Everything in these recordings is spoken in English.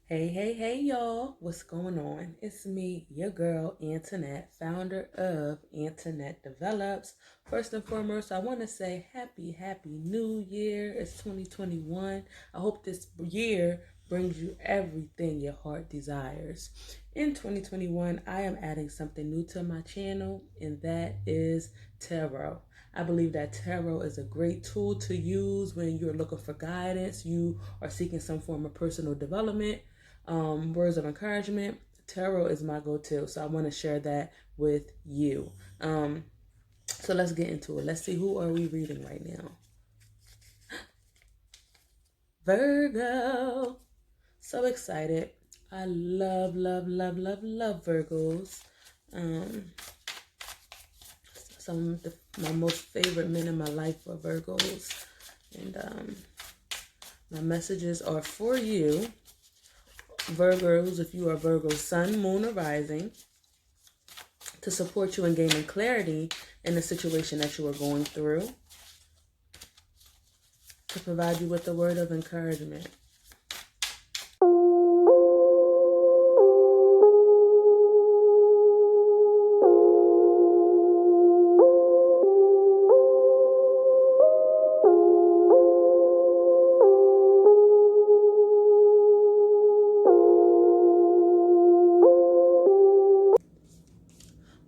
Hey, y'all. What's going on? It's me, your girl, Antoinette, founder of Antoinette Develops. First and foremost, I want to say happy new year. It's 2021. I hope this year brings you everything your heart desires. In 2021, I am adding something new to my channel, and that is tarot. I believe that tarot is a great tool to use when you're looking for guidance, you are seeking some form of personal development, words of encouragement. Tarot is my go-to, so I want to share that with you. So let's get into it. Let's see, who are we reading right now? Virgo. So excited. I love Virgos. Um, some of my most favorite men in my life are Virgos. And my messages are for you, Virgos, if you are Virgo Sun, Moon, or Rising, to support you in gaining clarity in the situation that you are going through, to provide you with a word of encouragement.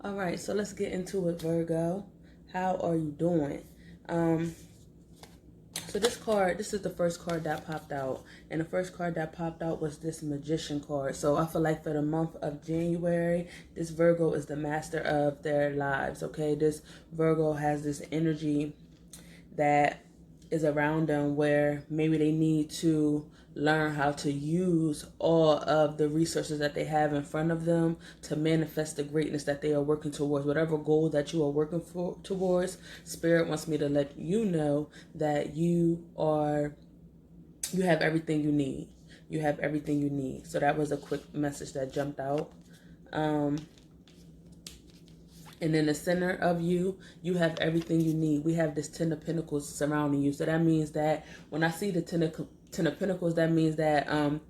All right, so let's get into it, Virgo. How are you doing? So this is the first card that popped out. And the first card that popped out was this Magician card. So I feel like for the month of January, this Virgo is the master of their lives, okay? This Virgo has this energy that is around them where maybe they need to learn how to use all of the resources that they have in front of them to manifest the greatness that they are working towards. Whatever goal that you are working towards, Spirit wants me to let you know that you have everything you need. You have everything you need. So that was a quick message that jumped out. And in the center of you, you have everything you need. We have this Ten of Pentacles surrounding you. So that means that when I see the Ten of Pentacles, that means that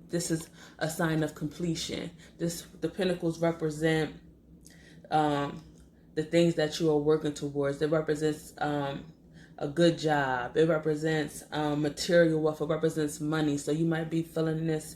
this is a sign of completion. The Pentacles represent the things that you are working towards. It represents a good job. It represents material wealth. It represents money. So you might be feeling this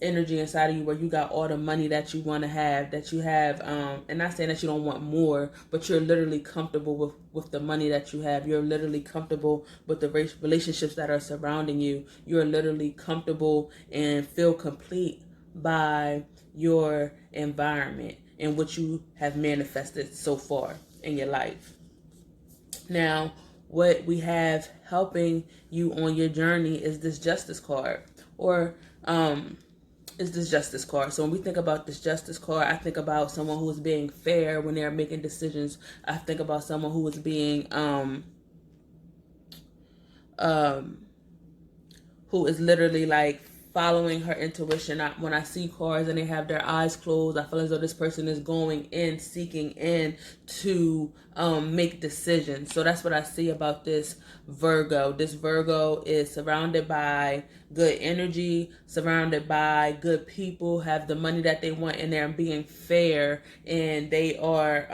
energy inside of you where you got all the money that you want to have, that you have, and not saying that you don't want more, but you're literally comfortable with the money that you have. You're literally comfortable with the relationships that are surrounding you. You're literally comfortable and feel complete by your environment and what you have manifested so far in your life. Now, what we have helping you on your journey is this Justice card, or is this Justice card. So when we think about this Justice card, I think about someone who is being fair when they're making decisions. I think about someone who is being who is literally like following her intuition. When I see cards and they have their eyes closed, I feel as though this person is going in, seeking in to make decisions. So that's what I see about this Virgo. This Virgo is surrounded by good energy, surrounded by good people, have the money that they want in there, and being fair. And they are,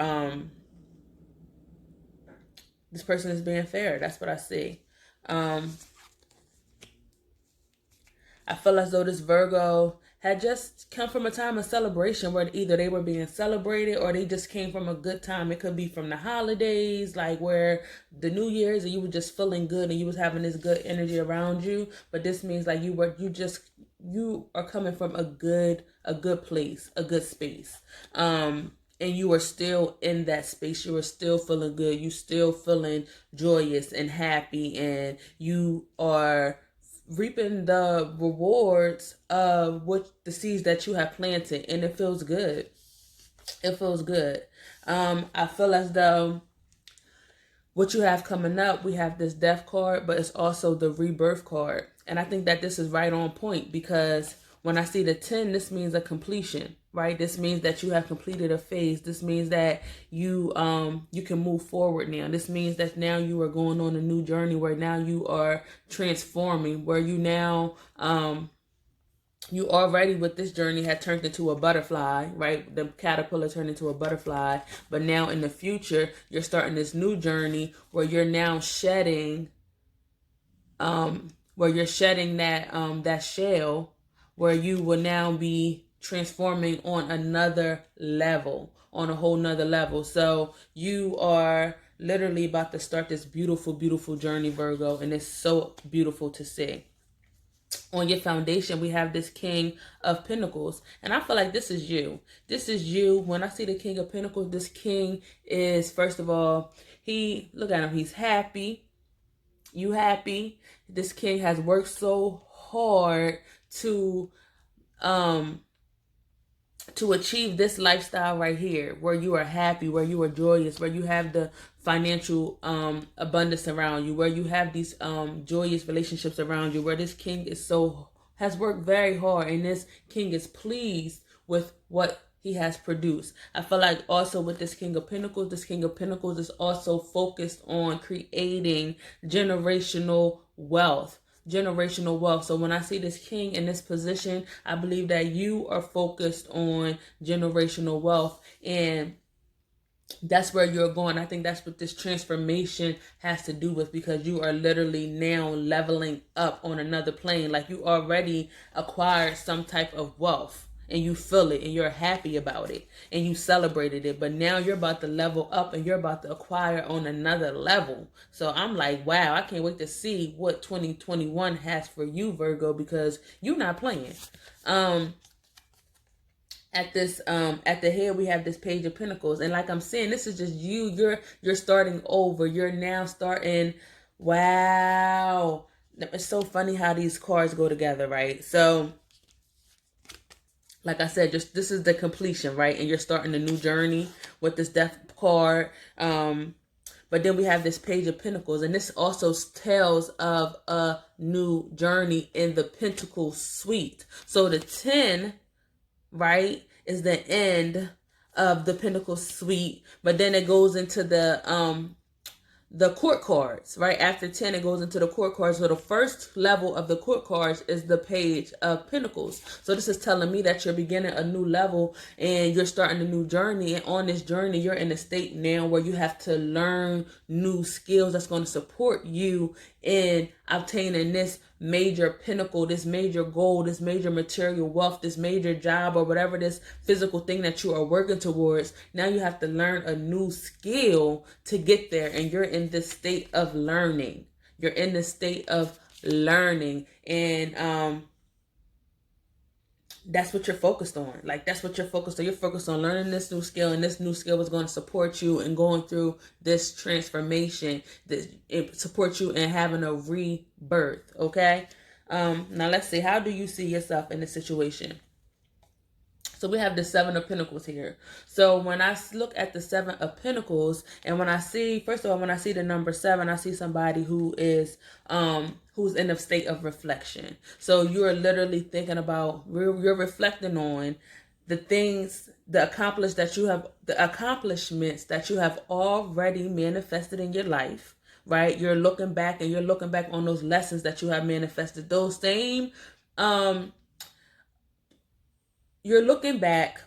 this person is being fair. That's what I see. I feel as though this Virgo had just come from a time of celebration where either they were being celebrated or they just came from a good time. It could be from the holidays, like where the New Year's, and you were just feeling good and you was having this good energy around you. But this means like you are coming from a good place, a good space. And you are still in that space. You are still feeling good. You still feeling joyous and happy, and you are reaping the rewards of what the seeds that you have planted, and it feels good. It feels good. I feel as though what you have coming up, we have this Death card, but it's also the Rebirth card. And I think that this is right on point, because when I see the 10, this means a completion, right? This means that you have completed a phase. This means that you can move forward now. This means that now you are going on a new journey where now you are transforming, where you now you already with this journey had turned into a butterfly, right? The caterpillar turned into a butterfly. But now in the future, you're starting this new journey where you're now shedding, that shell, where you will now be transforming on another level, on a whole nother level. So you are literally about to start this beautiful, beautiful journey, Virgo, and it's so beautiful to see. On your foundation, we have this King of Pentacles, and I feel like this is you. This is you. When I see the King of Pentacles, this king is, first of all, look at him, he's happy. You happy? This king has worked so hard to achieve this lifestyle right here, where you are happy, where you are joyous, where you have the financial abundance around you, where you have these joyous relationships around you, where this king has worked very hard, and this king is pleased with what he has produced. I feel like also with this King of Pentacles is also focused on creating generational wealth. So when I see this king in this position, I believe that you are focused on generational wealth, and that's where you're going. I think that's what this transformation has to do with, because you are literally now leveling up on another plane. Like, you already acquired some type of wealth, and you feel it, and you're happy about it, and you celebrated it. But now you're about to level up, and you're about to acquire on another level. So I'm like, wow, I can't wait to see what 2021 has for you, Virgo, because you're not playing. At the head, we have this Page of Pentacles, and like I'm saying, this is just you. You're starting over. You're now starting. Wow, it's so funny how these cards go together, right? So, like I said, just this is the completion, right? And you're starting a new journey with this Death card. But then we have this Page of Pentacles, and this also tells of a new journey in the Pentacle suite. So the 10, right, is the end of the Pentacle suite, but then it goes into the court cards, right? After 10, it goes into the court cards. So the first level of the court cards is the Page of Pentacles. So this is telling me that you're beginning a new level, and you're starting a new journey. And on this journey, you're in a state now where you have to learn new skills that's going to support you in obtaining this major pinnacle, this major goal, this major material wealth, this major job, or whatever this physical thing that you are working towards. Now you have to learn a new skill to get there, and you're in this state of learning. You're in the state of learning, and that's what you're focused on. Like, that's what you're focused on. You're focused on learning this new skill, and this new skill is going to support you in going through this transformation. It supports you in having a rebirth. Okay. Now let's see. How do you see yourself in this situation? So we have the Seven of Pentacles here. So when I look at the Seven of Pentacles, and when I see, first of all, when I see the number 7, I see somebody who is who's in a state of reflection. So you're literally thinking about, you're reflecting on the things, the accomplishments that you have already manifested in your life, right? You're looking back, and you're looking back on those lessons that you have manifested. Those same you're looking back.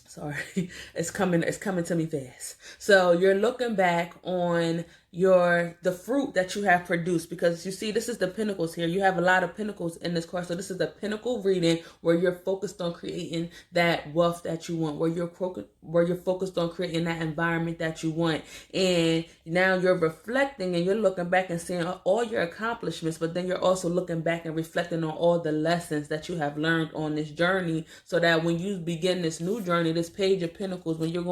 Sorry, it's coming to me fast. So you're looking back on the fruit that you have produced, because you see, this is the Pentacles here. You have a lot of Pentacles in this card. So this is the Pentacle reading, where you're focused on creating that wealth that you want, where you're focused on creating that environment that you want. And now you're reflecting, and you're looking back and seeing all your accomplishments, but then you're also looking back and reflecting on all the lessons that you have learned on this journey, so that when you begin this new journey, this Page of Pentacles, when you're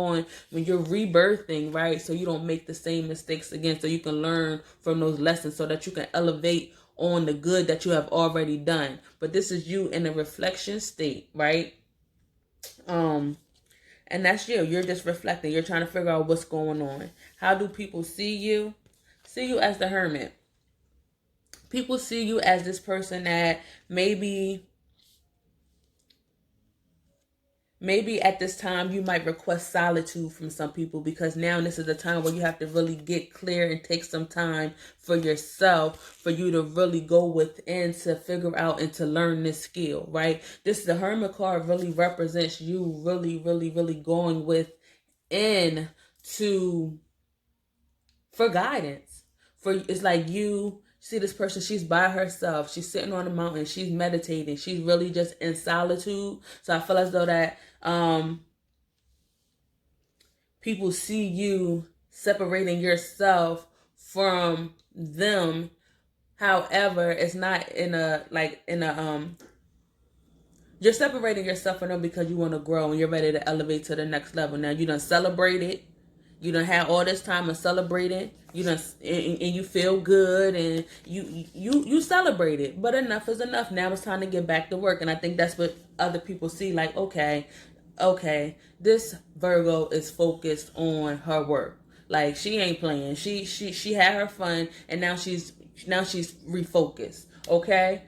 rebirthing, right? So you don't make the same mistakes again, so you can learn from those lessons, so that you can elevate on the good that you have already done. But this is you in a reflection state, right? And that's you. You're just reflecting. You're trying to figure out what's going on. How do people see you? See you as the Hermit. People see you as this person that maybe maybe at this time you might request solitude from some people, because now this is a time where you have to really get clear and take some time for yourself, for you to really go within to figure out and to learn this skill, right? The Hermit card really represents you really, really, really going within to for guidance. It's like you see this person, she's by herself, she's sitting on a mountain, she's meditating, she's really just in solitude. So I feel as though that people see you separating yourself from them. However, it's not in a you're separating yourself from them because you want to grow and you're ready to elevate to the next level. Now you done celebrated. You done had all this time of celebrating. You done and you feel good and you celebrated. But enough is enough. Now it's time to get back to work. And I think that's what other people see. Like, okay, this Virgo is focused on her work. Like, she ain't playing. She had her fun and now she's refocused. Okay.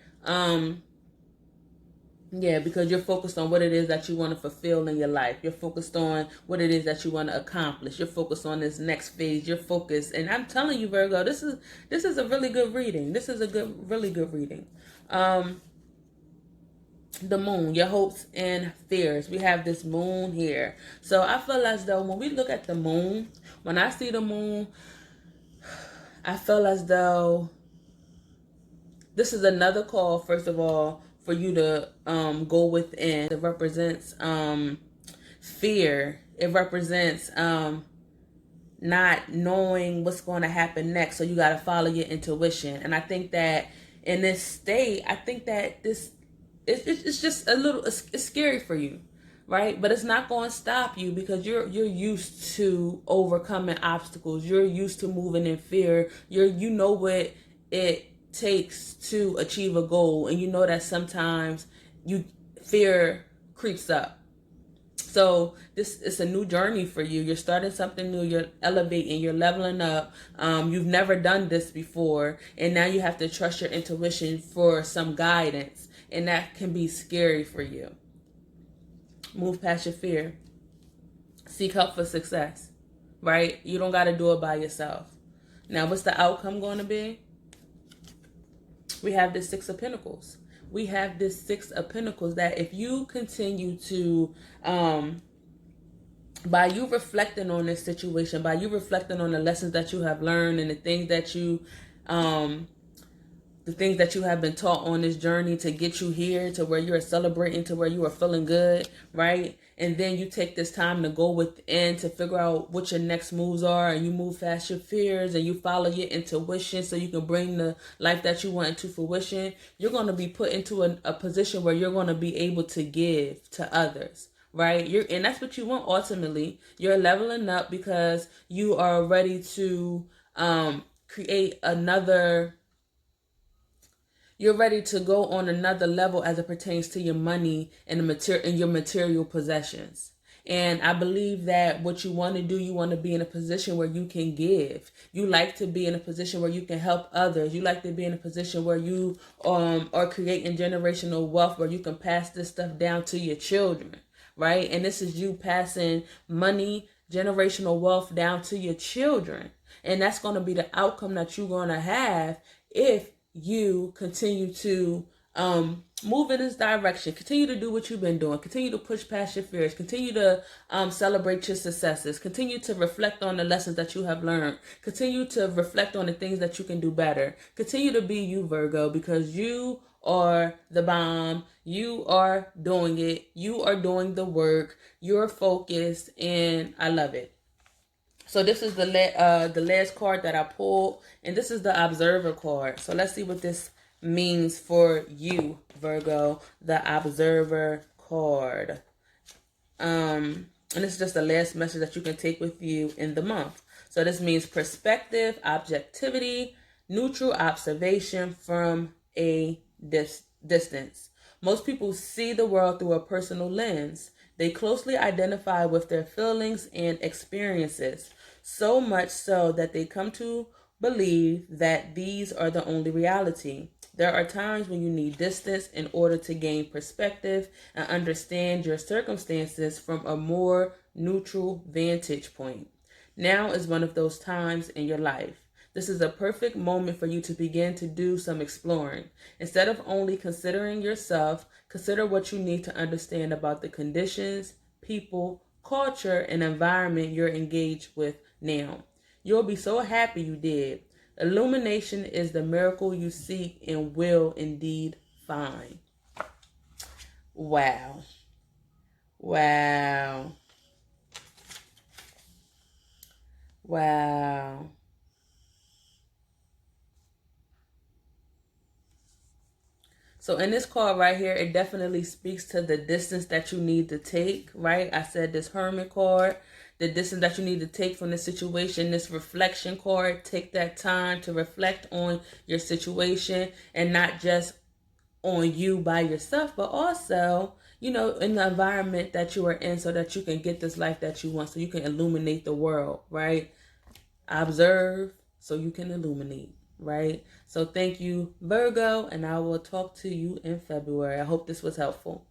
Yeah, because you're focused on what it is that you want to fulfill in your life. You're focused on what it is that you want to accomplish. You're focused on this next phase. You're focused. And I'm telling you, Virgo, this is a really good reading. This is a really good reading. The moon, your hopes and fears. We have this moon here. So I feel as though when we look at the moon, when I see the moon, I feel as though this is another call, first of all, for you to go within. It represents fear. It represents not knowing what's going to happen next. So you got to follow your intuition. And I think that in this state, I think that it's just a little, it's scary for you, right? But it's not going to stop you because you're used to overcoming obstacles. You're used to moving in fear. You know what it takes to achieve a goal, and you know that sometimes fear creeps up. So this is a new journey for you. You're starting something new. You're elevating. You're leveling up. You've never done this before, and now you have to trust your intuition for some guidance, and that can be scary for you. Move past your fear. Seek help for success, right? You don't got to do it by yourself. Now, what's the outcome going to be? We have this Six of Pentacles. We have this Six of Pentacles that if you continue to, by you reflecting on this situation, by you reflecting on the lessons that you have learned and the things that you have been taught on this journey to get you here to where you're celebrating, to where you are feeling good, right? And then you take this time to go within to figure out what your next moves are, and you move past your fears and you follow your intuition so you can bring the life that you want into fruition. You're going to be put into a position where you're going to be able to give to others, right? And that's what you want ultimately. You're leveling up because you are ready to create another. You're ready to go on another level as it pertains to your money and your material possessions. And I believe that what you want to do, you want to be in a position where you can give. You like to be in a position where you can help others. You like to be in a position where you are creating generational wealth, where you can pass this stuff down to your children, right? And this is you passing money, generational wealth down to your children. And that's going to be the outcome that you're going to have if you continue to move in this direction. Continue to do what you've been doing. Continue to push past your fears. Continue to celebrate your successes. Continue to reflect on the lessons that you have learned. Continue to reflect on the things that you can do better. Continue to be you, Virgo, because you are the bomb. You are doing it. You are doing the work. You're focused, and I love it. So this is the last card that I pulled, and this is the Observer card. So let's see what this means for you, Virgo, the Observer card. And this is just the last message that you can take with you in the month. So this means perspective, objectivity, neutral observation from a distance. Most people see the world through a personal lens. They closely identify with their feelings and experiences, so much so that they come to believe that these are the only reality. There are times when you need distance in order to gain perspective and understand your circumstances from a more neutral vantage point. Now is one of those times in your life. This is a perfect moment for you to begin to do some exploring. Instead of only considering yourself, consider what you need to understand about the conditions, people, culture, and environment you're engaged with now. You'll be so happy you did. Illumination is the miracle you seek and will indeed find. Wow. Wow. Wow. So in this card right here, it definitely speaks to the distance that you need to take, right? I said this Hermit card, the distance that you need to take from the situation, this reflection card, take that time to reflect on your situation and not just on you by yourself, but also, you know, in the environment that you are in so that you can get this life that you want, so you can illuminate the world, right? Observe so you can illuminate, right? So thank you, Virgo, and I will talk to you in February. I hope this was helpful.